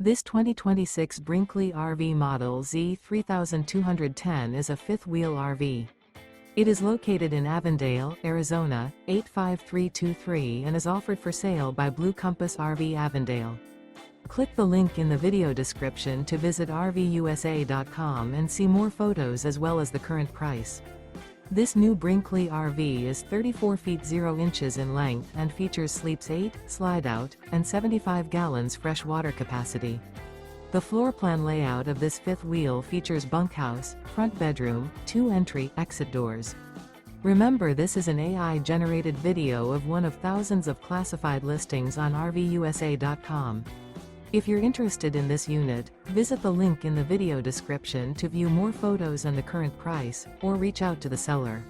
This 2026 Brinkley RV Model Z 3210 is a fifth-wheel RV. It is located in Avondale, Arizona, 85323 and is offered for sale by Blue Compass RV Avondale. Click the link in the video description to visit RVUSA.com and see more photos as well as the current price. This new Brinkley RV is 34 feet 0 inches in length and features sleeps 8, slide-out, and 75 gallons fresh water capacity. The floor plan layout of this fifth wheel features bunkhouse, front bedroom, 2 entry/exit doors. Remember, this is an AI-generated video of one of thousands of classified listings on RVUSA.com. If you're interested in this unit, visit the link in the video description to view more photos and the current price, or reach out to the seller.